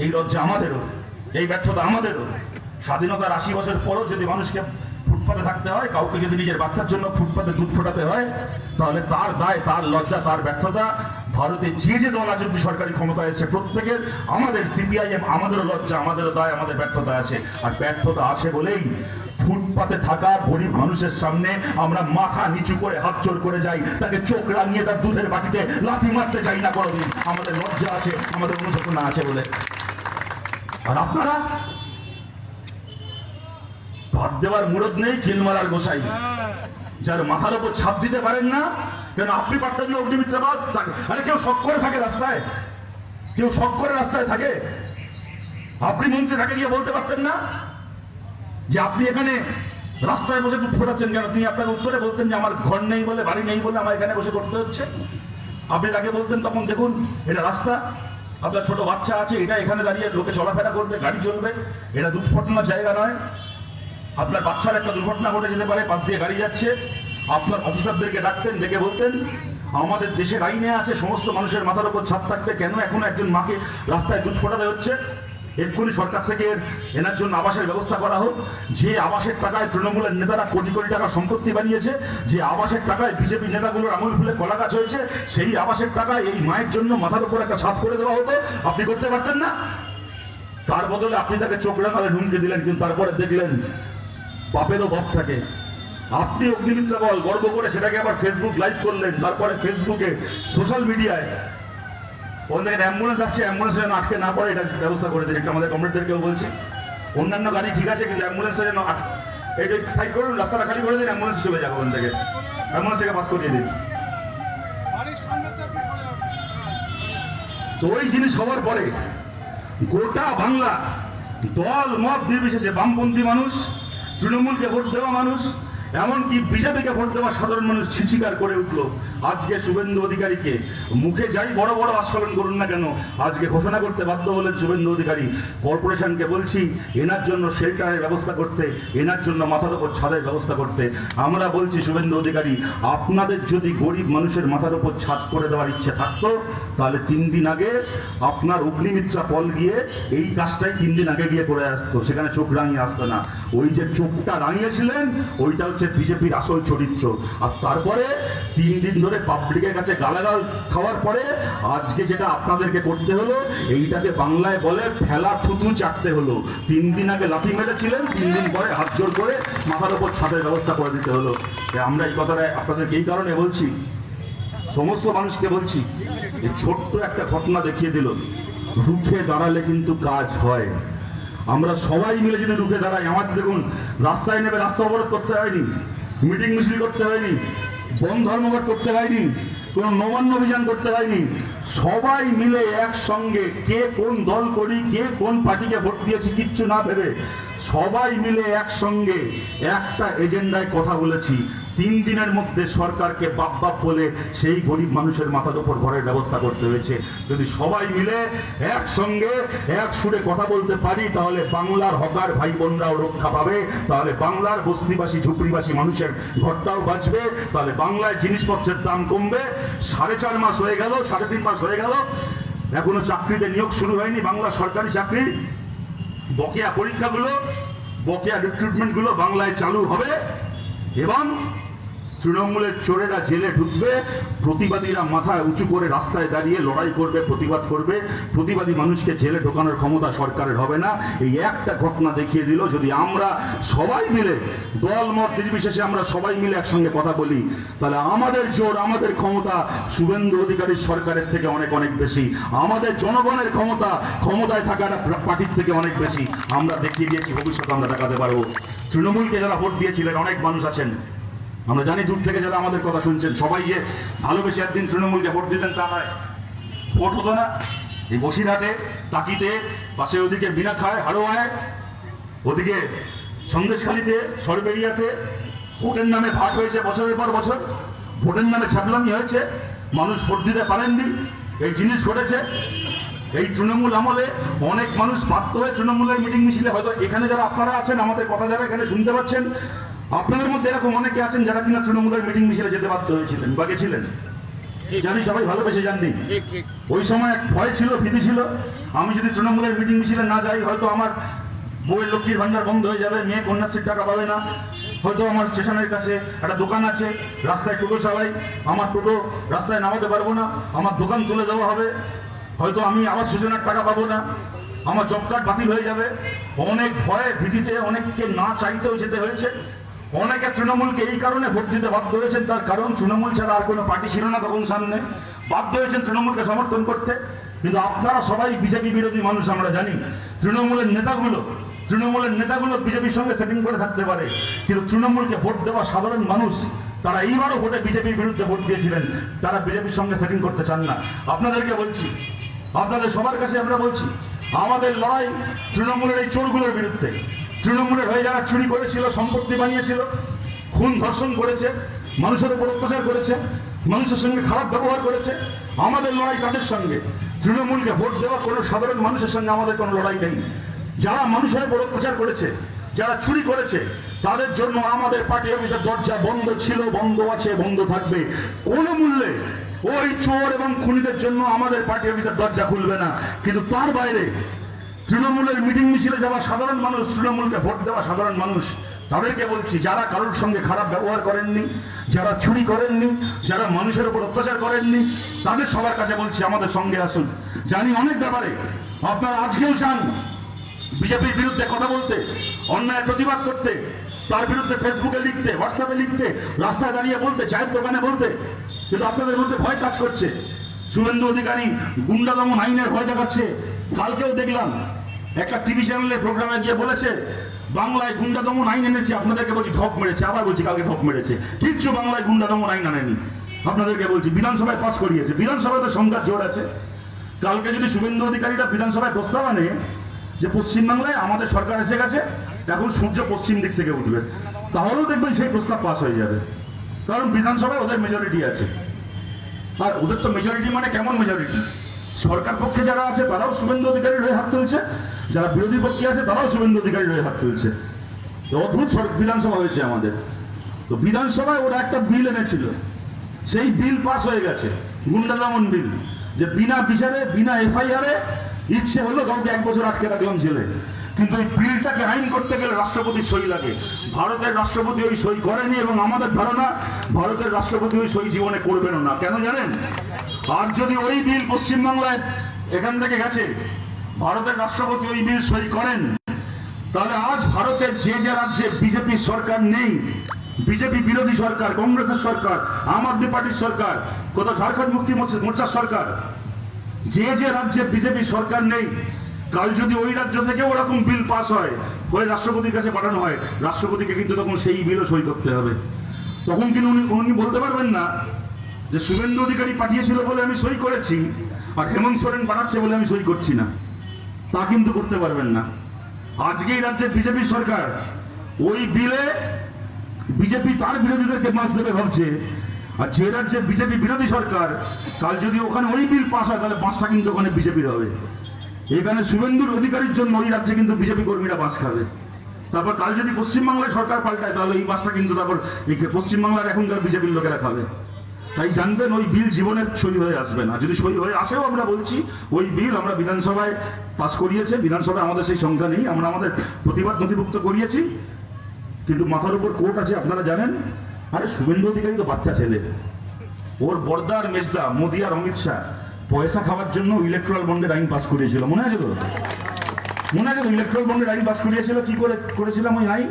এই লজ্জা আমাদেরও, এই ব্যর্থতা আমাদেরও। স্বাধীনতার 80 বছর পরও যদি মানুষকে ফুটপাতে থাকতে হয়, কাউকে যদি নিজের বাচ্চার জন্য ফুটপাতে দুধ ফোটাতে হয়, তাহলে তার দায়, তার লজ্জা, তার ব্যর্থতা ভারতে যে দল আজ অব্দি সরকারি ক্ষমতায় এসেছে প্রত্যেকের, আমাদের সিপিআইএম, আমাদেরও লজ্জা, আমাদেরও দায়, আমাদের ব্যর্থতা আছে। আর ব্যর্থতা আছে বলেই ফুটপাতে থাকা গরিব মানুষের সামনে আমরা মাথা নিচু করে হাত জোড় করে যাই, তাকে চোখ রাঙিয়ে তার দুধের বাটিতে লাথি মারতে যাই না কোনোদিন। আমাদের লজ্জা আছে, আমাদের অনুশোচনা আছে বলে। আর আপনারা ভাত দেওয়ার মুরদ নেই, কিল মারার গোসাই, যার মাথার উপর ছাপ দিতে পারেন না। কেন আপনি পারতেন না অগ্নিমিত্রা বাদ? আরে কেউ শখ করে থাকে রাস্তায়, কেউ শখ করে রাস্তায় থাকে, আপনি মন্ত্রী তাকে গিয়ে বলতে পারতেন না যে আপনি এখানে রাস্তায় বসে দুধ ফোটাচ্ছেন কেন? তিনি আপনাকে উত্তরে বলতেন যে আমার ঘর নেই বলে, বাড়ি নেই বলে আমার এখানে বসে করতে হচ্ছে। আপনি তাকে বলতেন তখন, দেখুন এটা রাস্তা, আপনার ছোট বাচ্চা আছে, এটা এখানে দাঁড়িয়ে লোকে চলাফেরা করবে, গাড়ি চলবে, এটা দুধ ফোটানোর জায়গা নয়। আপনার বাচ্চার একটা দুর্ঘটনা ঘটে যেতে পারে, পাশ দিয়ে গাড়ি যাচ্ছে, আপনার অফিসারদেরকে ডাকতেন, ডেকে বলতেন আমাদের দেশের আইনে আছে সমস্ত মানুষের মাথার উপর ছাদ থাকবে, কেন এখনো একজন মাকে রাস্তায় দুধ ফোটাতে হচ্ছে? এক্ষুনি সরকার থেকে এনার জন্য আবাসের ব্যবস্থা করা হোক। যে আবাসের টাকায় তৃণমূলের নেতারা কোটি কোটি টাকা সম্পত্তি বানিয়েছে, যে আবাসের টাকায় বিজেপি নেতাগুলোর আঙুল ফুলে কলা গাছ হয়েছে, সেই আবাসের টাকায় এই মায়ের জন্য মাথার উপর একটা ছাদ করে দেওয়া হতো। আপনি করতে পারতেন না? তার বদলে আপনি তাকে চোখ রাঙালে ঢুমকে দিলেন, কিন্তু তারপরে দেখলেন বাপেরও বাপ থাকে। আপনি অগ্নিমিত্রা বল গর্ব করে সেটাকে আবার ফেসবুক লাইভ করলেন, তারপরে ফেসবুকে সোশ্যাল মিডিয়ায় ওখানে অ্যাম্বুলেন্স আসছে, অ্যাম্বুলেন্স যেন আটকে না পড়ে, এটা ব্যবস্থা করে দিন। একটু আমাদের কমরেডদেরকেও বলছি, অন্যান্য গাড়ি ঠিক আছে, কিন্তু অ্যাম্বুলেন্সটা যেন এটা সাইড করুন, রাস্তাটা খালি করে দিন, অ্যাম্বুলেন্স চলে যাবে ওখান থেকে, অ্যাম্বুলেন্স থেকে পাস করিয়ে দিন। তো ওই জিনিস হওয়ার পরে গোটা বাংলা দল মত নির্বিশেষে বামপন্থী মানুষ, তৃণমূলকে ভোট দেওয়া মানুষ, এমনকি বিজেপিকে ভোট দেওয়া সাধারণ মানুষ ছিচিকার করে উঠলো। আজকে শুভেন্দু অধিকারীকে মুখে যাই বড় বড় আস্ফালন করুন না কেন, আজকে ঘোষণা করতে বাধ্য হলেন শুভেন্দু অধিকারী। কর্পোরেশনকে বলছি এনার জন্য শেল্টারের ব্যবস্থা করতে, এনার জন্য মাথার উপর ছাদের ব্যবস্থা করতে। আমরা বলছি শুভেন্দু অধিকারী, আপনাদের যদি গরিব মানুষের মাথার উপর ছাদ করে দেওয়ার ইচ্ছে থাকতো, তাহলে 3 দিন আগে আপনার অগ্নিমিত্রা পল গিয়ে এই কাজটাই 3 দিন আগে গিয়ে করে আসতো, সেখানে চোখ রাঙিয়ে আসতো না। ওই যে চোখটা রাঙিয়েছিলেন, ওইটা হচ্ছে বিজেপির আসল চরিত্র। আর তারপরে 3 দিন ধরে পাবলিকের কাছে গালাগাল খাওয়ার পরে আজকে যেটা আপনাদেরকে করতে হলো, এইটাকে বাংলায় বলে ফেলা থুতু চাটতে হলো। 3 দিন আগে লাথি মেরেছিলেন, 3 দিন পরে হাত জোর করে মাথার উপর ছাদের ব্যবস্থা করে দিতে হলো। আমরা এই কথাটা আপনাদেরকে এই কারণে বলছি, সমস্ত মানুষকে বলছি, এই ছোট্ট একটা ঘটনা দেখিয়ে দিল রুখে দাঁড়ালে কিন্তু কাজ হয়। আমরা সবাই মিলে যদি রুখে দাঁড়াই, আমাদের দেখুন রাস্তায় নেমে রাস্তা অবরোধ করতে হয়নি, মিটিং মিছিল করতে হয়নি, বন ধর্মঘট করতে হয়নি, কোনো নবান্ন অভিযান করতে হয়নি। সবাই মিলে একসঙ্গে, কে কোন দল করি, কে কোন পার্টিকে ভোট দিয়েছি কিচ্ছু না ভেবে সবাই মিলে একসঙ্গে একটা এজেন্ডায় কথা বলেছি। 3 দিনের মধ্যে সরকারকে বাপ বাপ বলে সেই গরিব মানুষের মাথার উপর ঘরের ব্যবস্থা করতে হয়েছে। যদি সবাই মিলে একসঙ্গে এক সুরে কথা বলতে পারি, তাহলে বাংলার হকার ভাই বোনরাও রক্ষা পাবে, তাহলে বাংলার বস্তিবাসী ঝুপড়িবাসী মানুষের ঘরটাও বাঁচবে, তাহলে বাংলায় জিনিসপত্রের দাম কমবে। 4.5 মাস হয়ে গেল, 3.5 মাস হয়ে গেল, এখনো চাকরিতে নিয়োগ শুরু হয়নি, বাংলা সরকারি চাকরি। বকেয়া পরীক্ষাগুলো, বকেয়া রিক্রুটমেন্টগুলো বাংলায় চালু হবে এবং তৃণমূলের চোরেরা জেলে ঢুকবে, প্রতিবাদীরা মাথা উঁচু করে রাস্তায় দাঁড়িয়ে লড়াই করবে, প্রতিবাদ করবে। প্রতিবাদী মানুষকে জেলে ঢোকানোর ক্ষমতা সরকারের হবে না। এই একটা ঘটনা দেখিয়ে দিল, যদি আমরা সবাই মিলে দল মত নির্বিশেষে আমরা সবাই মিলে একসঙ্গে কথা বলি, তাহলে আমাদের জোর, আমাদের ক্ষমতা শুভেন্দু অধিকারীর সরকারের থেকে অনেক অনেক বেশি। আমাদের জনগণের ক্ষমতা ক্ষমতায় থাকার পার্টির থেকে অনেক বেশি। আমরা দেখিয়ে দিয়েছি, ভবিষ্যতে আমরা দেখাতে পারবো। তৃণমূলকে যারা ভোট দিয়েছিলেন, অনেক মানুষ আছেন, আমরা জানি দূর থেকে যারা আমাদের কথা শুনছেন, সবাই যে ভালোবেসে একদিন তৃণমূলকে ভোট দিতেন তা নয়। ভোট হতো না, এই বসিরহাটে, তাকিতে, পাশে ওদিকে বিনাখায়, হাড়োয়ায়, ওদিকে সন্দেশখালীতে, সরবেরিয়াতে ভোটের নামে ভাট হয়েছে বছরের পর বছর, ভোটের নামে ছাগলামি হয়েছে, মানুষ ভোট দিতে পারেননি, এই জিনিস ঘটেছে। এই তৃণমূল আমলে অনেক মানুষ বাধ্য হয়ে তৃণমূলের মিটিং মিছিলে, হয়তো এখানে যারা আপনারা আছেন, আমাদের কথা যারা এখানে শুনতে পাচ্ছেন, আপনাদের মধ্যে এরকম অনেকে আছেন যারা কিনা তৃণমূলের মিটিং মিছিলে যেতে বাধ্য হয়েছিলেন বা গেছিলেন, জানি সবাই ভালোবেসে জাননি। ওই সময় এক ভয় ছিল, ভীতি ছিল, আমি যদি তৃণমূলের মিটিং মিছিলে না যাই হয়তো আমার বউয়ের লক্ষ্মীর ভান্ডার বন্ধ হয়ে যাবে, মেয়ে কন্যাশ্রীর টাকা পাবে না, হয়তো আমার স্টেশনের কাছে একটা দোকান আছে, রাস্তায় টোটো চালাই, আমার টোটো রাস্তায় নামাতে পারবো না, আমার দোকান তুলে দেওয়া হবে, হয়তো আমি আবাস যোজনার টাকা পাবো না, আমার জব কার্ড বাতিল হয়ে যাবে। অনেক ভয়ে ভীতিতে অনেককে না চাইতেও যেতে হয়েছে। অনেকে তৃণমূলকে এই কারণে ভোট দিতে বাধ্য হয়েছেন, তার কারণ তৃণমূল ছাড়া আর কোনো পার্টি ছিল না তখন সামনে, বাধ্য হয়েছেন তৃণমূলকে সমর্থন করতে। কিন্তু আপনারা সবাই বিজেপি বিরোধী মানুষ, আমরা জানি। তৃণমূলের নেতাগুলো বিজেপির সঙ্গে সেটিং করে থাকতে পারে, কিন্তু তৃণমূলকে ভোট দেওয়া সাধারণ মানুষ, তারা এইবারও ভোটে বিজেপির বিরুদ্ধে ভোট দিয়েছিলেন, তারা বিজেপির সঙ্গে সেটিং করতে চান না। আপনাদেরকে বলছি, আপনাদের সবার কাছে আমরা বলছি, আমাদের লড়াই তৃণমূলের এই চোরগুলোর বিরুদ্ধে। তৃণমূলের হয়ে যারা চুরি করেছিল, সম্পত্তি বানিয়েছিল, খুন ধর্ষণ করেছে, মানুষের উপর অত্যাচার করেছে, মানুষের সঙ্গে খারাপ ব্যবহার করেছে, আমাদের লড়াই তাদের সঙ্গে। তৃণমূলকে ভোট দেওয়া কোনো সাধারণ মানুষের সঙ্গে আমাদের কোনো লড়াই নেই। যারা মানুষের উপর অত্যাচার করেছে, যারা চুরি করেছে, তাদের জন্য আমাদের পার্টি অফিসের দরজা বন্ধ ছিল, বন্ধ আছে, বন্ধ থাকবে। কোনো মূল্যে ওই চোর এবং খুনিদের জন্য আমাদের পার্টি অফিসের দরজা খুলবে না। কিন্তু তার বাইরে তৃণমূলের মিটিং মিছিলে যাওয়া সাধারণ মানুষ, তৃণমূলকে ভোট দেওয়া সাধারণ মানুষ, তাদেরকে বলছি, যারা কারোর সঙ্গে খারাপ ব্যবহার করেননি, যারা চুরি করেননি, যারা মানুষের উপর অত্যাচার করেননি, তাদের সবার কাছে বলছি আমাদের সঙ্গে আসুন। জানি অনেক ব্যাপারে আপনারা আজকেও চান বিজেপির বিরুদ্ধে কথা বলতে, অন্যায় প্রতিবাদ করতে, তার বিরুদ্ধে ফেসবুকে লিখতে, হোয়াটসঅ্যাপে লিখতে, রাস্তায় দাঁড়িয়ে বলতে, চায়ের দোকানে বলতে, কিন্তু আপনাদের মধ্যে ভয় কাজ করছে। শুভেন্দু অধিকারী গুন্ডা দমন আইনের ভয় দেখাচ্ছে। কালকেও দেখলাম একটা টিভি চ্যানেলের প্রোগ্রামে গিয়ে বলেছে বাংলায় গুন্ডা দমন আইন এনেছে, আপনাদেরকে বলছি ঢপ মেরেছে। আবার বলছি কালকে ঢপ মেরেছে, কিচ্ছু বাংলায় গুন্ডা দমন আইন আনেনি। আপনাদেরকে বলছি বিধানসভায় পাস করিয়েছে, বিধানসভায় তো সংখ্যার জোর আছে। কালকে যদি শুভেন্দু অধিকারীরা বিধানসভায় প্রস্তাব আনে যে পশ্চিমবাংলায় আমাদের সরকার এসে গেছে, এখন সূর্য পশ্চিম দিক থেকে উঠবে, তাহলেও দেখবেন সেই প্রস্তাব পাস হয়ে যাবে, কারণ বিধানসভায় ওদের মেজরিটি আছে। আর ওদের তো মেজরিটি মানে কেমন মেজরিটি? সরকার পক্ষে যারা আছে তারাও শুভেন্দু অধিকারীর হয়ে হাত তুলছে, যারা বিরোধী পক্ষে আছে তারাও শুভেন্দু অধিকারীর হয়ে হাত তুলছে। অদ্ভুত বিধানসভা হয়েছে আমাদের। তো বিধানসভায় ওরা একটা বিল এনেছিল, সেই বিল পাস হয়ে গেছে, গুন্ডা দমন বিল, যে বিনা বিচারে, বিনা এফআইআরে ইচ্ছে হলো কাউকে 1 বছর আটকে রাখলাম জেলে। কিন্তু এই বিলটাকে আইন করতে গেলে রাষ্ট্রপতির সই লাগে। ভারতের রাষ্ট্রপতি ওই সই করেনি, এবং আমাদের ধারণা ভারতের রাষ্ট্রপতি ওই সই জীবনে করবেনও না। কেন জানেন? আর যদি ওই বিল পশ্চিমবাংলায় এখান থেকে গেছে, ভারতের রাষ্ট্রপতি ওই বিল সই করেন, তাহলে আজ ভারতের যে যে রাজ্যে বিজেপির সরকার নেই, বিজেপি বিরোধী সরকার, কংগ্রেসের সরকার, আম আদমি পার্টির সরকার, কোথাও ঝাড়খণ্ড মুক্তি মোর্চার সরকার, যে যে রাজ্যে বিজেপি সরকার নেই, কাল যদি ওই রাজ্য থেকে ওরকম বিল পাস হয়, ওই রাষ্ট্রপতির কাছে পাঠানো হয়, রাষ্ট্রপতিকে কিন্তু তখন সেই বিলও সই করতে হবে। তখন কিন্তু উনি বলতে পারবেন না যে শুভেন্দু অধিকারী পাঠিয়েছিল বলে আমি সই করেছি, আর হেমন্ত সোরেন পাঠাচ্ছে বলে আমি সই করছি না, তা কিন্তু করতে পারবেন না। আজকে এই রাজ্যের বিজেপি সরকার ওই বিলে বিজেপি তার বিরোধীদেরকে বাঁশ দেবে ভাবছে, আর যে রাজ্যে বিজেপি বিরোধী সরকার, কাল যদি ওখানে ওই বিল পাস হয়, তাহলে বাঁশটা কিন্তু ওখানে বিজেপির হবে। এখানে শুভেন্দুর অধিকারীর জন্য ওই রাজ্যে কিন্তু বিজেপি কর্মীরা বাঁশ খাবে। তারপর কাল যদি পশ্চিমবাংলায় সরকার পাল্টায়, তাহলে এই বাসটা কিন্তু তারপর এই পশ্চিমবাংলার এখনকার বিজেপির লোকেরা খাবে। তাই জানবেন ওই বিল জীবনের সই হয়ে আসবে না। যদি সই হয়ে আসেও আমরা বলছি ওই বিল আমরা বিধানসভায় পাস করিয়েছে, বিধানসভায় আমাদের সেই সংখ্যা নেই, আমরা আমাদের প্রতিবাদ নথিভুক্ত করিয়েছি, কিন্তু মাথার উপর কোর্ট আছে আপনারা জানেন। আরে শুভেন্দু অধিকারী তো বাচ্চা ছেলে, ওর বর্দা আর মেজদা মোদি আর অমিত শাহ পয়সা খাওয়ার জন্য ইলেকট্রাল বন্ডের আইন পাস করিয়েছিল, মনে আছে তো? মনে আছে তো ইলেকট্রাল বন্ডের আইন পাস করিয়েছিল? কি করে করেছিলাম ওই আইন?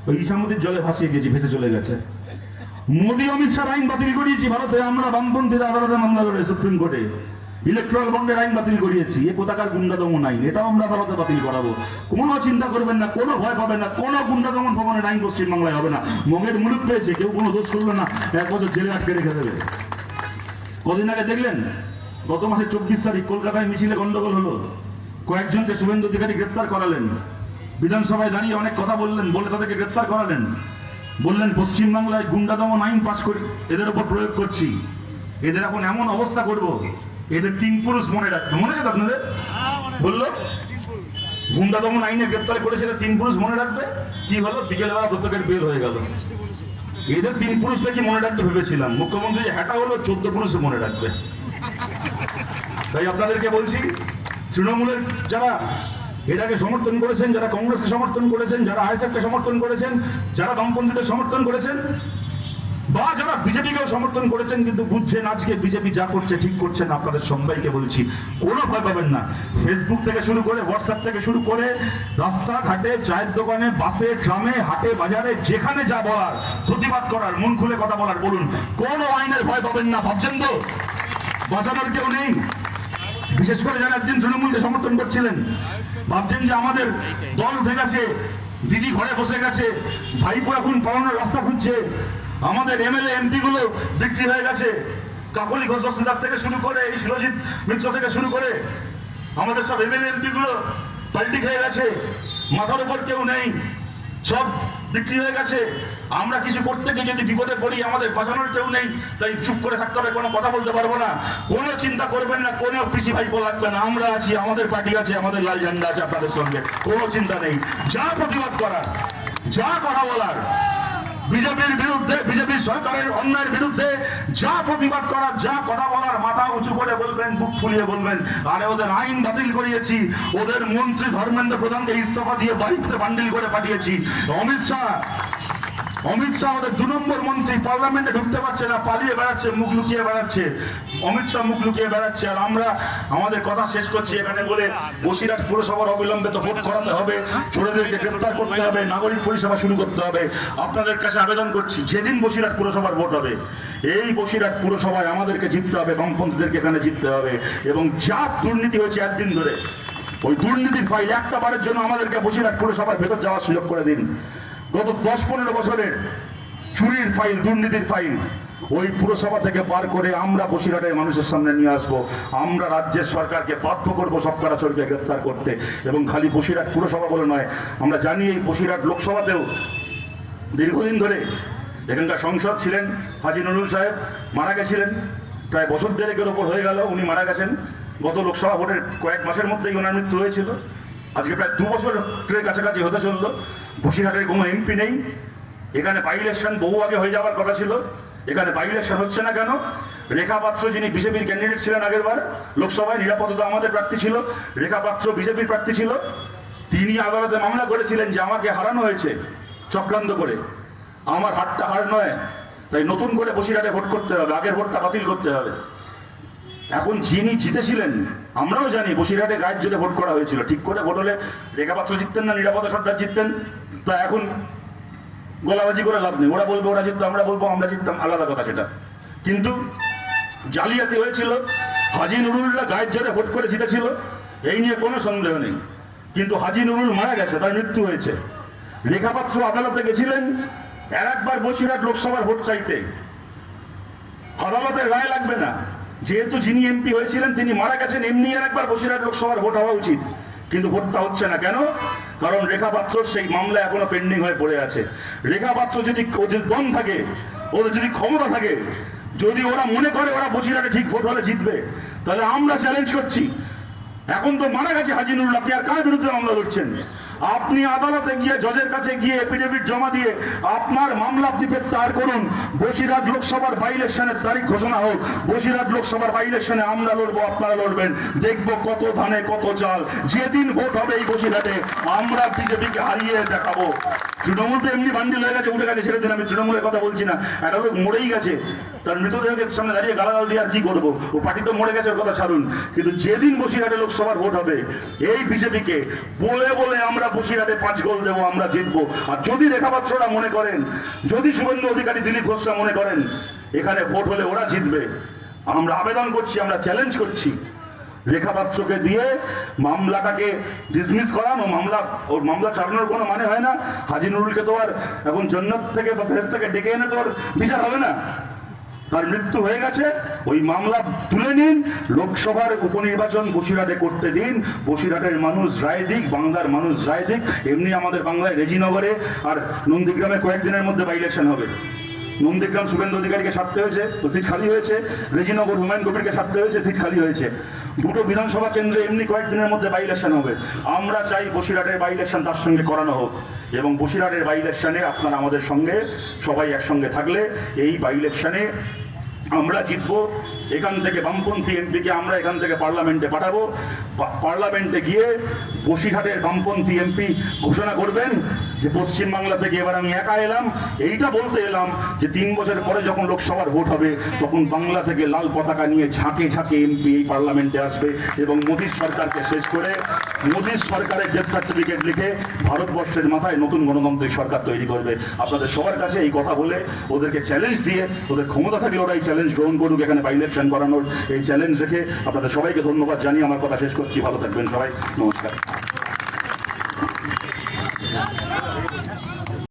ওই ইসামতির জলে ভাসিয়ে দিয়েছি, ভেসে চলে গেছে। মোদি অমিত শাহ আইন বাতিল করিয়েছি ভারতে, আমরা বামপন্থীরা আদালতে মামলা করে সুপ্রিম কোর্টে ইলেকট্রাল বন্ডের আইন বাতিল করিয়েছি। এ কোথাকার গুন্ডা দমন আইন, এটাও আমরা আদালতে বাতিল করাবো। কোনো চিন্তা করবেন না, কোনো ভয় পাবেন না, কোনো গুন্ডা দমন ভবনের আইন পশ্চিমবাংলায় হবে না। মগের মুলুক পেয়েছে, কেউ কোনো দোষ করলো না, 1 বছর জেলে আটকে রেখে দেবে। কদিন আগে দেখলেন গত মাসে 24 তারিখ কলকাতায় মিছিলে গন্ডগোল হলো, কয়েকজনকে শুভেন্দু অধিকারী গ্রেপ্তার করালেন, বিধানসভায় দাঁড়িয়ে অনেক কথা বললেন, বলে তাদেরকে গ্রেপ্তার করালেন, বললেন পশ্চিমবাংলায় গুন্ডা দমন আইন পাশ করি, এদের উপর প্রয়োগ করছি, এদের এখন এমন অবস্থা করব, এদের 3 পুরুষ মনে রাখবে। মনে আছে আপনাদের? বললো গুন্ডা দমন আইনে গ্রেপ্তার করেছে, 3 পুরুষ মনে রাখবে। কি হলো? বিকেলবেলা প্রত্যেকের বেল হয়ে গেল। এদের 3 পুরুষটা কি মনে রাখতে ভেবেছিলাম, মুখ্যমন্ত্রী যে হ্যাটা হলো 14 পুরুষ মনে রাখবে। তাই আপনাদেরকে বলছি, তৃণমূলের যারা এটাকে সমর্থন করেছেন, যারা কংগ্রেসকে সমর্থন করেছেন, যারা আইএসএফকে সমর্থন করেছেন, যারা বামপন্থীদের সমর্থন করেছেন, বা যারা বিজেপিকেও সমর্থন করেছেন, কিন্তু বুঝছেন আজকে বিজেপি যা করছে ঠিক করছেন, আপনাদের সবাইকে বলছি কোনো ভয় পাবেন না। ফেসবুক থেকে শুরু করে, হোয়াটসঅ্যাপ থেকে শুরু করে, রাস্তাঘাটে, চায়ের দোকানে, বাসে, ট্রামে, হাটে, বাজারে, যেখানে যা বলার, প্রতিবাদ করার, মন খুলে কথা বলার বলুন, কোনো আইনের ভয় পাবেন না। ভাবছেন তো বাঁচানোর কেউ নেই? বিশেষ করে যারা একদিন তৃণমূলকে সমর্থন করছিলেন, ভাবছেন যে আমাদের দল উঠে গেছে, দিদি ঘরে বসে গেছে, ভাইপো এখন পালানোর রাস্তা খুঁজছে, আমাদের এমএলএ এমপি গুলো বিক্রি হয়ে গেছে, কাকলি ঘোষ দস্তিদার থেকে শুরু করে, এই শিরজিৎ মিত্র থেকে শুরু করে আমাদের সব এমএলএ এমপি গুলো পাল্টি খেয়ে গেছে, মাথার উপর কেউ নেই, সব বিক্রি হয়ে গেছে। আমরা কিছু করতে গিয়ে যদি বিপদে পড়ি, আমাদের বাঁচানোর কেউ নেই, তাই চুপ করে থাকতে হবে, কোনো কথা বলতে পারবো না। কোনো চিন্তা করবেন না, কোনো পিসি ভাইপো লাগবে না, আমরা আছি, আমাদের পার্টি আছে, আমাদের লাল ঝান্ডা আছে আপনাদের সঙ্গে, কোনো চিন্তা নেই। যা প্রতিবাদ করার, যা কথা বলার, বিজেপির বিরুদ্ধে, বিজেপির সরকারের অন্যায়ের বিরুদ্ধে যা প্রতিবাদ করার, যা কথা বলার, মাথা উঁচু করে বলবেন, বুক ফুলিয়ে বলবেন। আরে ওদের আইন বাতিল করিয়েছি, ওদের মন্ত্রী ধর্মেন্দ্র প্রধানকে ইস্তফা দিয়ে বাড়িতে বান্ডিল করে পাঠিয়েছি। অমিত শাহ আমাদের 2 নম্বর মন্ত্রী, পার্লামেন্টে ঢুকতে পারছে না, পালিয়ে বেড়াচ্ছে, মুখ লুকিয়ে বেড়াচ্ছে। অমিত শাহ মুখ লুকিয়ে বেড়াচ্ছে, আর আমরা আমাদের কথা শেষ করছি এখানে বলে, বসিরহাট পুরসভার অবিলম্বে তো ভোট করাতে হবে, চোরেদেরকে গ্রেপ্তার করতে হবে, নাগরিক পরিষেবা শুরু করতে হবে। আপনাদের কাছে আবেদন করছি, যেদিন বসিরহাট পুরসভার ভোট হবে, এই বসিরহাট পুরসভায় আমাদেরকে জিততে হবে, বামপন্থীদেরকে এখানে জিততে হবে। এবং যা দুর্নীতি হয়েছে একদিন ধরে, ওই দুর্নীতির ফাইল একটা বারের জন্য আমাদেরকে বসিরহাট পুরসভার ভেতর যাওয়ার সুযোগ করে দিন। গত 10-15 বছরের চুরির ফাইল, দুর্নীতির ফাইল, ওই পুরসভা থেকে বার করে আমরা বসিরহাটের মানুষের সামনে নিয়ে আসবো। আমরা রাজ্যের সরকারকে বাধ্য করবো সবকটা চোরকে গ্রেপ্তার করতে। এবং খালি বসিরহাট পুরসভা বলে নয়, আমরা জানি এই বসিরহাট লোকসভাতেও দীর্ঘদিন ধরে এখানকার সংসদ ছিলেন হাজি নুরুল সাহেব, মারা গেছিলেন, প্রায় বছর 1.5-এর ওপর হয়ে গেল উনি মারা গেছেন। গত লোকসভা ভোটের কয়েক মাসের মধ্যেই ওনার মৃত্যু হয়েছিল। আজকে প্রায় 2 বছরের কাছাকাছি হতে চলল। বসিরহাটের কোনো এমপি নেই। এখানে বাই ইলেকশন বহু আগে হয়ে যাওয়ার কথা ছিল, এখানে বাই ইলেকশন হচ্ছে না কেন? রেখা পাত্র, যিনি বিজেপির ক্যান্ডিডেট ছিলেন আগের বার লোকসভায়, নিরাপত্তা আমাদের প্রার্থী ছিল, রেখা পাত্র বিজেপির প্রার্থী ছিল, তিনি আদালতে মামলা করেছিলেন যে আমাকে হারানো হয়েছে চক্রান্ত করে, আমার হারটা হার নয়, তাই নতুন করে বসিরহাটে ভোট করতে হবে, আগের ভোটটা বাতিল করতে হবে। এখন যিনি জিতেছিলেন, আমরাও জানি বসিরহাটে গায়ের জোরে ভোট করা হয়েছিল, ঠিক করে ভোট হলে রেখা পাত্র জিততেন না নিরাপত্তা সর্দার জিততেন। তা এখন গোলাবাজি করে লাভ নেই, ওরা বলবে ওরা জিততো, আমরা বলবো আমরা জিততাম, আলাদা কথা সেটা। কিন্তু জালিয়াতি হয়েছিল, হাজি নুরুলরা গায়ের জোরে ভোট করে জিতেছিল, এই নিয়ে কোনো সন্দেহ নেই। কিন্তু হাজি নুরুল মারা গেছে, তার মৃত্যু হয়েছে। রেখা পাত্র আদালতে গেছিলেন একবার বসিরহাট লোকসভার ভোট চাইতে, আদালতের রায় লাগবে না, যেহেতু যিনি এমপি হয়েছিলেন তিনি মারা গেছেন, এমনি একবার বসিরহাট লোকসভার ভোট হওয়া উচিত, কিন্তু ভোটটা হচ্ছে না কেন? কারণ রেখা পাত্র সেই মামলা এখনো পেন্ডিং হয়ে পড়ে আছে। রেখা পাত্র যদি ওদের দম থাকে, ওদের যদি ক্ষমতা থাকে, যদি ওরা মনে করে ওরা বসিরহাটে ঠিক ভোট হলে জিতবে, তাহলে আমরা চ্যালেঞ্জ করছি, এখন তো মারা গেছে হাজি নুরুল, আপনি আর কার বিরুদ্ধে মামলা করছেন? আপনি আদালতে গিয়ে, জজের কাছে গিয়ে এফিডেভিট জমা দিয়ে আপনার মামলা আপনি প্রত্যাহার করুন। বসিরহাট লোকসভার বাই ইলেকশনের তারিখ ঘোষণা হোক, বসিরহাট লোকসভার বাই ইলেকশনে আমরা লড়বো, আপনারা লড়বেন, দেখবো কত ধানে কত চাল। যেদিন ভোট হবে এই বসিরহাটে, আমরা বিজেপিকে হারিয়ে দেখাবো। তৃণমূল তো এমনি বান্ডিল হয়ে গেছে, উঠে গেছে, ছেড়ে দিন, আমি তৃণমূলের কথা বলছি না। একটা লোক মরেই গেছে, তার মৃতদেহের সামনে দাঁড়িয়ে গালাগাল দিয়ে আর কি করবো? ও পার্টি তো মরে গেছে, ওর কথা ছাড়ুন। কিন্তু যেদিন বসিরহাটে লোকসভার ভোট হবে, এই বিজেপিকে বলে বলে আমরা বসিরহাটে 5 গোল দেবো, আমরা জিতবো। আর যদি রেখাপাত্ররা মনে করেন, যদি শুভেন্দু অধিকারী, দিলীপ ঘোষরা মনে করেন এখানে ভোট হলে ওরা জিতবে, আমরা আবেদন করছি, আমরা চ্যালেঞ্জ করছি, রেখা পাত্রকে দিয়ে মামলাটাকে ডিসমিস করানো, ওর মামলা চালানোর কোনো মানে হয় না। হাজি নুরুলকে তো আর এখন জান্নাত থেকে বা ফেরেশতা থেকে ডেকে এনে তো ওর বিচার হবে না। তার মৃত্যু হয়ে গেছে, ওই মামলা তুলে নিন, লোকসভার উপনির্বাচন বসিরহাটে করতে দিন, বসিরহাটের মানুষ রায় দিক, বাংলার মানুষ রায় দিক। এমনি আমাদের বাংলায় রেজিনগরে আর নন্দীগ্রামে কয়েকদিনের মধ্যে বাই ইলেকশন হবে। নন্দীগ্রাম শুভেন্দু অধিকারীকে ছাড়তে হয়েছে, তো সিট খালি হয়েছে। রেজিনগর হুমায়ুন কবিরকে ছাড়তে হয়েছে, সিট খালি হয়েছে। দুটো বিধানসভা কেন্দ্রে এমনি কয়েকদিনের মধ্যে বাই ইলেকশন হবে। আমরা চাই বসিরহাটের বাই ইলেকশন তার সঙ্গে করানো হোক, এবং বসিরহাটের বাই ইলেকশনে আপনারা আমাদের সঙ্গে সবাই একসঙ্গে থাকলে এই বাই ইলেকশনে আমরা জিতবো। এখান থেকে বামপন্থী এমপিকে আমরা এখান থেকে পার্লামেন্টে পাঠাবো। পার্লামেন্টে গিয়ে বসিরহাটের বামপন্থী এমপি ঘোষণা করবেন যে পশ্চিমবাংলা থেকে এবার আমি একা এলাম। এইটা বলতে এলাম যে 3 বছর পরে যখন লোকসভার ভোট হবে তখন বাংলা থেকে লাল পতাকা নিয়ে ঝাঁকে ঝাঁকে এমপি এই পার্লামেন্টে আসবে এবং মোদীর সরকারকে শেষ করে মোদীর সরকারের ডেথ সার্টিফিকেট লিখে ভারতবর্ষের মাথায় নতুন গণতান্ত্রিক সরকার তৈরি করবে। আপনাদের সবার কাছে এই কথা বলে ওদেরকে চ্যালেঞ্জ দিয়ে, ওদের ক্ষমতা থাকলে ওরা এই চ্যালেঞ্জ গ্রহণ করুক, এখানে বাই ইলেকশন করানোর এই চ্যালেঞ্জ রেখে আপনাদের সবাইকে ধন্যবাদ জানিয়ে আমার কথা শেষ করছি। ভালো থাকবেন সবাই, নমস্কার।